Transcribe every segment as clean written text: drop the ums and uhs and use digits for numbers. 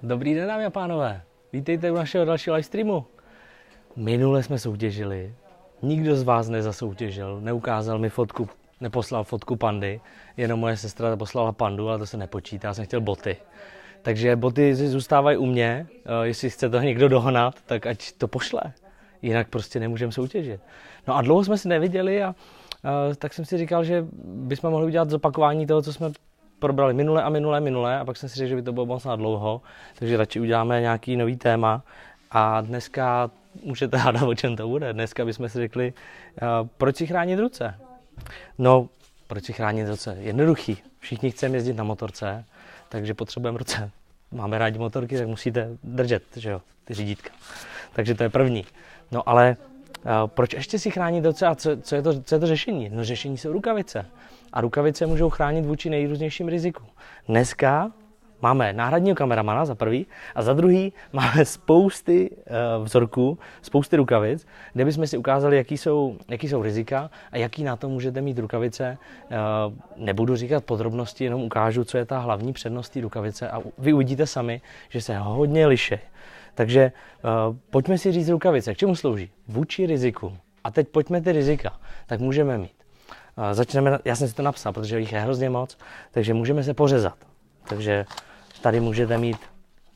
Dobrý den, dámy a pánové. Vítejte u našeho dalšího livestreamu. Minule jsme soutěžili. Nikdo z vás nezasoutěžil, neukázal mi fotku, neposlal fotku pandy. Jenom moje sestra poslala pandu, ale to se nepočítá, já jsem chtěl boty. Takže boty zůstávají u mě. Jestli chce to někdo dohnat, tak ať to pošle. Jinak prostě nemůžeme soutěžit. No a dlouho jsme si neviděli a tak jsem si říkal, že bychom mohli udělat zopakování toho, co jsme probrali minule a pak jsem si řekl, že by to bylo moc na dlouho, takže radši uděláme nějaký nový téma a dneska můžete hádat, o čem to bude. Dneska bychom si řekli, proč si chránit ruce. No, proč si chránit ruce? Jednoduchý. Všichni chceme jezdit na motorce, takže potřebujeme ruce. Máme rádi motorky, tak musíte držet, že jo, ty řídítka. Takže to je první. No ale proč ještě si chránit ruce a co je to řešení? No řešení jsou rukavice. A rukavice můžou chránit vůči nejrůznějším rizikům. Dneska máme náhradního kameramana za prvý a za druhý máme spousty vzorků, spousty rukavic, kde bychom si ukázali, jaký jsou rizika a jaký na to můžete mít rukavice. Nebudu říkat podrobnosti, jenom ukážu, co je ta hlavní přednost té rukavice a vy uvidíte sami, že se hodně liší. Takže pojďme si říct rukavice, k čemu slouží? Vůči riziku. A teď pojďme ty rizika, tak můžeme mít. Začneme, já jsem si to napsal, protože jich je hrozně moc, takže můžeme se pořezat. Takže tady můžete mít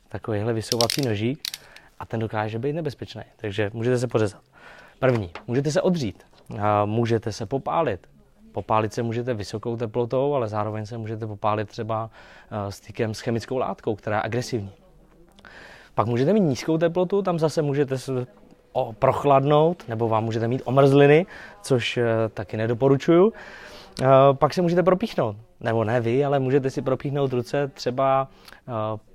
takovýhle vysouvací nožík a ten dokáže být nebezpečný, takže můžete se pořezat. První, můžete se odřít, můžete se popálit. Popálit se můžete vysokou teplotou, ale zároveň se můžete popálit třeba stykem s chemickou látkou, která je agresivní. Pak můžete mít nízkou teplotu, tam zase můžete se prochladnout, nebo vám můžete mít omrzliny, což taky nedoporučuju. Pak se můžete propíchnout, nebo ne vy, ale můžete si propíchnout ruce třeba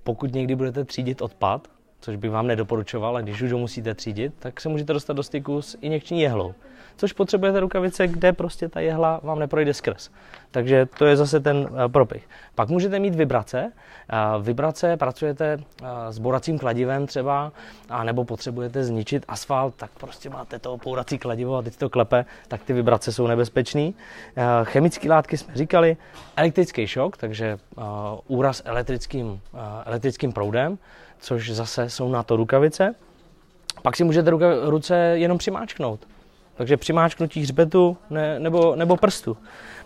pokud někdy budete třídit odpad, což bych vám nedoporučoval, a když už ho musíte třídit, tak se můžete dostat do styku s injekční jehlou, což potřebujete rukavice, kde prostě ta jehla vám neprojde skrz. Takže to je zase ten propich. Pak můžete mít vibrace. Vibrace, pracujete s bouracím kladivem třeba, a nebo potřebujete zničit asfalt, tak prostě máte to bourací kladivo a teď to klepe, tak ty vibrace jsou nebezpečný. Chemické látky jsme říkali, elektrický šok, takže úraz elektrickým proudem, což zase jsou na to rukavice. Pak si můžete ruce jenom přimáčknout. Takže přimáčknutí hřbetu nebo prstu.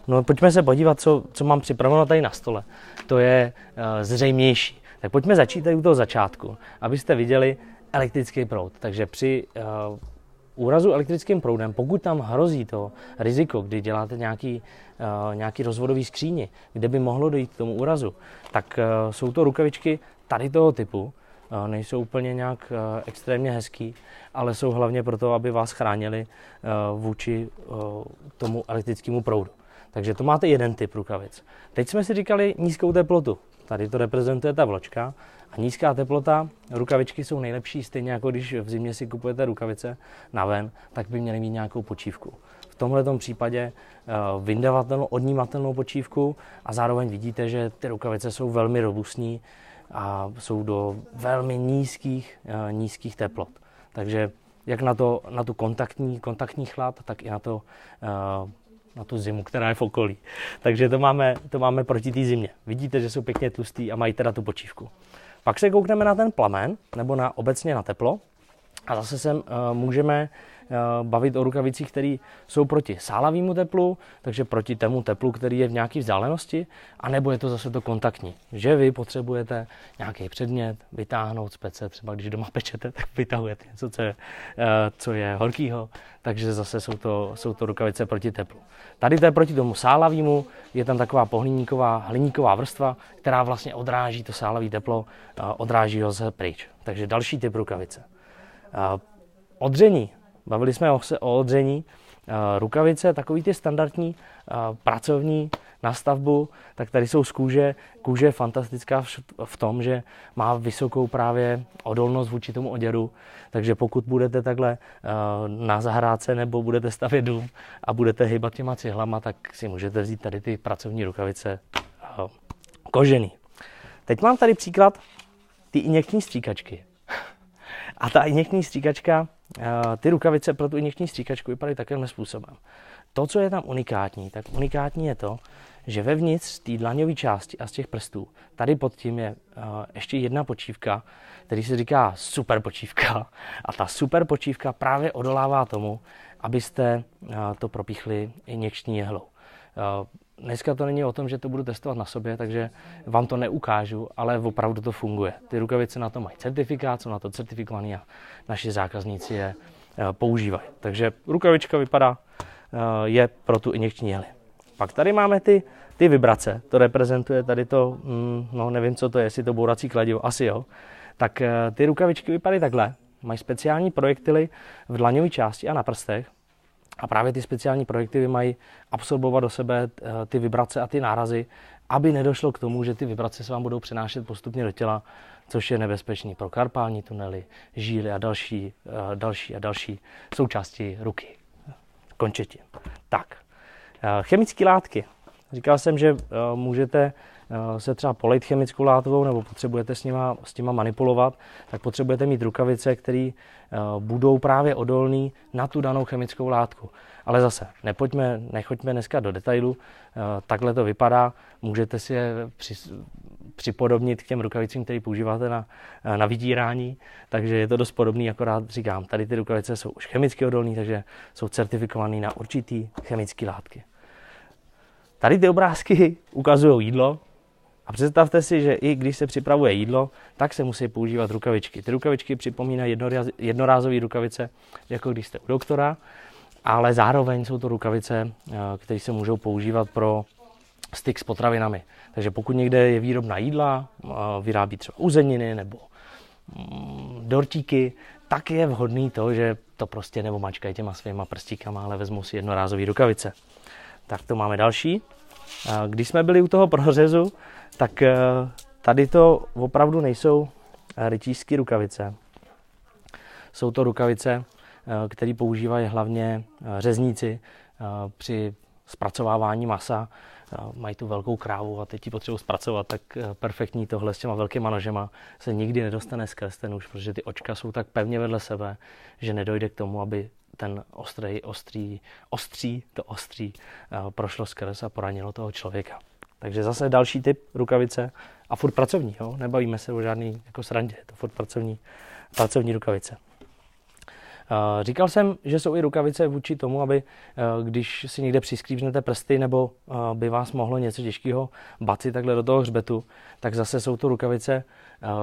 No, pojďme se podívat, co mám připraveno tady na stole. To je zřejmější. Tak pojďme začít tady u toho začátku, abyste viděli elektrický proud. Takže při úrazu elektrickým proudem, pokud tam hrozí to riziko, kdy děláte nějaký rozvodový skříni, kde by mohlo dojít k tomu úrazu, tak jsou to rukavičky tady toho typu. Nejsou úplně nějak extrémně hezký, ale jsou hlavně proto, aby vás chránili vůči tomu elektrickému proudu. Takže to máte jeden typ rukavic. Teď jsme si říkali nízkou teplotu. Tady to reprezentuje ta vločka. A nízká teplota, rukavičky jsou nejlepší, stejně jako když v zimě si kupujete rukavice na ven, tak by měly mít nějakou počívku. V tomhletom případě vyndavatelnou, odnímatelnou počívku a zároveň vidíte, že ty rukavice jsou velmi robustní a jsou do velmi nízkých teplot. Takže jak na tu kontaktní chlad, tak i na tu zimu, která je v okolí. Takže to máme proti té zimě. Vidíte, že jsou pěkně tlustý a mají teda tu počívku. Pak se koukneme na ten plamen, nebo obecně na teplo. A zase se můžeme bavit o rukavicích, které jsou proti sálavému teplu, takže proti tomu teplu, který je v nějaké vzdálenosti, anebo je to zase to kontaktní. Že vy potřebujete nějaký předmět vytáhnout z pece, třeba když doma pečete, tak vytahujete něco, co je horkýho, takže zase jsou to rukavice proti teplu. Tady to je proti tomu sálavému, je tam taková hliníková vrstva, která vlastně odráží to sálavé teplo, odráží ho zase pryč. Takže další typ rukavice. Odření. Bavili jsme se o odření. Rukavice, takový ty standardní pracovní na stavbu, tak tady jsou z kůže. Kůže je fantastická v tom, že má vysokou právě odolnost vůči tomu oděru, takže pokud budete takhle na zahrádce nebo budete stavět dům a budete hýbat těma cihlama, tak si můžete vzít tady ty pracovní rukavice kožený. Teď mám tady příklad ty injekční stříkačky. A ta injekční stříkačka, ty rukavice pro tu injekční stříkačku vypadají takovým způsobem. To, co je tam unikátní, tak unikátní je to, že vevnitř z té dlaňové části a z těch prstů, tady pod tím je ještě jedna počívka, který se říká super počívka. A ta super počívka právě odolává tomu, abyste to propíchli injekční jehlou. Dneska to není o tom, že to budu testovat na sobě, takže vám to neukážu, ale opravdu to funguje. Ty rukavice na to mají certifikát, jsou na to certifikovaný a naši zákazníci je používají. Takže rukavička vypadá, je pro tu injekční jehli. Pak tady máme ty vibrace, to reprezentuje tady to, no nevím, co to je, jestli to bourací kladivo, asi jo. Tak ty rukavičky vypadají takhle, mají speciální projektily v dlaňové části a na prstech. A právě ty speciální projektily mají absorbovat do sebe ty vibrace a ty nárazy, aby nedošlo k tomu, že ty vibrace se vám budou přenášet postupně do těla, což je nebezpečný pro karpální tunely, žíly a další součásti ruky, končetin. Tak, chemické látky. Říkal jsem, že můžete se třeba polejt chemickou látvou nebo potřebujete s nima manipulovat, tak potřebujete mít rukavice, které budou právě odolné na tu danou chemickou látku. Ale zase, nechoďme dneska do detailu, takhle to vypadá, můžete si je připodobnit k těm rukavicím, které používáte na vydírání, takže je to dost podobný, akorát říkám, tady ty rukavice jsou už chemicky odolné, takže jsou certifikované na určitý chemické látky. Tady ty obrázky ukazují jídlo a představte si, že i když se připravuje jídlo, tak se musí používat rukavičky. Ty rukavičky připomínají jednorázové rukavice, jako když jste u doktora, ale zároveň jsou to rukavice, které se můžou používat pro styk s potravinami. Takže pokud někde je výrobna jídla, vyrábí třeba uzeniny nebo dortíky, tak je vhodný to, že to prostě neomačkají těma svýma prstíkama, ale vezmou si jednorázové rukavice. Tak to máme další. Když jsme byli u toho prořezu, tak tady to opravdu nejsou rytířské rukavice. Jsou to rukavice, které používají hlavně řezníci při zpracovávání masa. Mají tu velkou krávu a teď ji potřebují zpracovat, tak perfektní tohle s těma velkýma nožema se nikdy nedostane skrz ten nůž, protože ty očka jsou tak pevně vedle sebe, že nedojde k tomu, aby ten ostří prošlo skrz a poranilo toho člověka. Takže zase další typ rukavice a furt pracovní, jo? Nebavíme se o žádný jako srandě, je to furt pracovní rukavice. Říkal jsem, že jsou i rukavice vůči tomu, aby když si někde přiskřížnete prsty nebo by vás mohlo něco těžkého bacit takhle do toho hřbetu, tak zase jsou to rukavice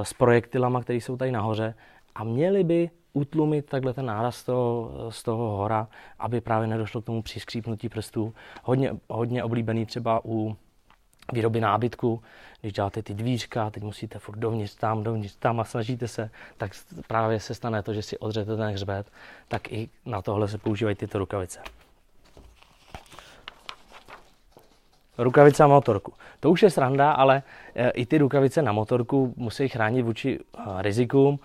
s projektilama, které jsou tady nahoře a měly by utlumit takhle ten náraz z toho hora, aby právě nedošlo k tomu přiskřípnutí prstů. Hodně oblíbený třeba u výroby nábytku, když děláte ty dvířka, teď musíte furt dovnitř tam a snažíte se, tak právě se stane to, že si odřete ten hřbet, tak i na tohle se používají tyto rukavice. Rukavice na motorku. To už je sranda, ale i ty rukavice na motorku musí chránit vůči rizikům.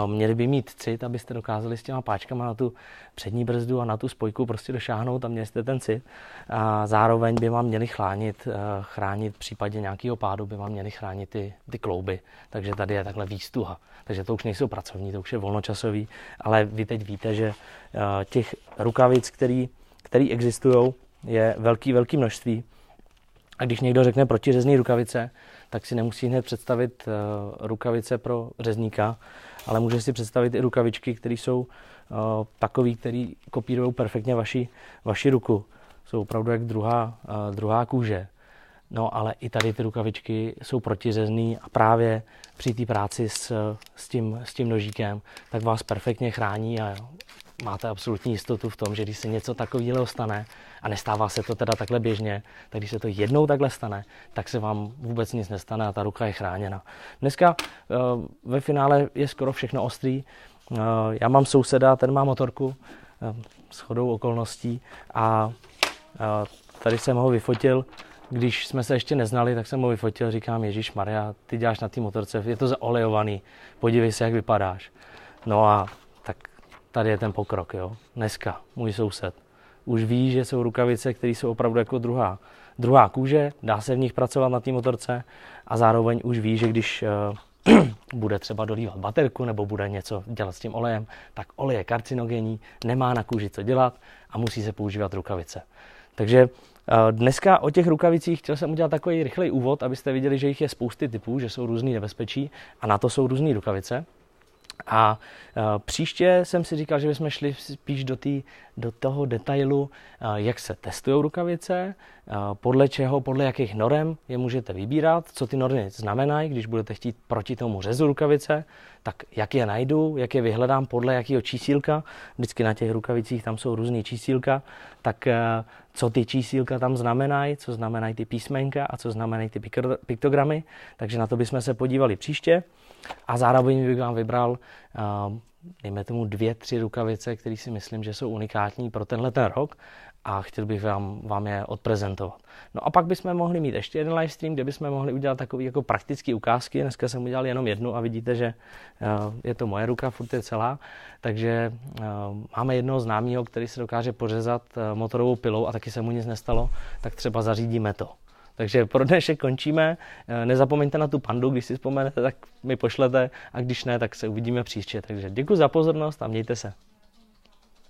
Měly by mít cit, abyste dokázali s těma páčkama na tu přední brzdu a na tu spojku prostě došáhnout a měli jste ten cit. A zároveň by vám měli chránit v případě nějakého pádu, by vám měli chránit ty klouby. Takže tady je takhle výstuha. Takže to už nejsou pracovní, to už je volnočasový, ale vy teď víte, že těch rukavic, které existují, je velký množství. A když někdo řekne protiřezný rukavice, tak si nemusí hned představit rukavice pro řezníka, ale může si představit i rukavičky, které jsou takové, které kopírují perfektně vaši ruku. Jsou opravdu jak druhá kůže. No ale i tady ty rukavičky jsou protiřezný a právě při té práci s tím nožíkem, tak vás perfektně chrání a máte absolutní jistotu v tom, že když se něco takového stane, a nestává se to teda takhle běžně, tak když se to jednou takhle stane, tak se vám vůbec nic nestane a ta ruka je chráněna. Dneska ve finále je skoro všechno ostrý. Já mám souseda, ten má motorku, shodou okolností a tady jsem ho vyfotil, když jsme se ještě neznali, tak jsem ho vyfotil, říkám, Ježišmarja, ty děláš na té motorce, je to zaolejovaný, podívej se, jak vypadáš. No a tak tady je ten pokrok, jo. Dneska můj soused už ví, že jsou rukavice, které jsou opravdu jako druhá kůže, dá se v nich pracovat na té motorce a zároveň už ví, že když bude třeba dolívat baterku nebo bude něco dělat s tím olejem, tak olej je karcinogenní, nemá na kůži co dělat a musí se používat rukavice. Takže dneska o těch rukavicích chtěl jsem udělat takový rychlej úvod, abyste viděli, že jich je spousty typů, že jsou různý nebezpečí a na to jsou různé rukavice. A příště jsem si říkal, že bychom šli spíš do toho detailu, jak se testují rukavice, podle čeho, podle jakých norem je můžete vybírat, co ty normy znamenají, když budete chtít proti tomu řezu rukavice, tak jak je najdu, jak je vyhledám, podle jakého čísílka, vždycky na těch rukavicích tam jsou různý čísílka, tak co ty čísílka tam znamenají, co znamenají ty písmenka a co znamenají ty piktogramy, takže na to bychom se podívali příště. A zároveň bych vám vybral, dejme tomu 2-3 rukavice, které si myslím, že jsou unikátní pro tenhle ten rok a chtěl bych vám je odprezentovat. No a pak bychom mohli mít ještě jeden livestream, kde bychom mohli udělat takové jako praktické ukázky. Dneska jsem udělal jenom jednu a vidíte, že je to moje ruka, furt je celá. Takže máme jednoho známého, který se dokáže pořezat motorovou pilou a taky se mu nic nestalo, tak třeba zařídíme to. Takže pro dnešek končíme. Nezapomeňte na tu pandu, když si vzpomenete, tak mi pošlete a když ne, tak se uvidíme příště. Takže děkuji za pozornost a mějte se.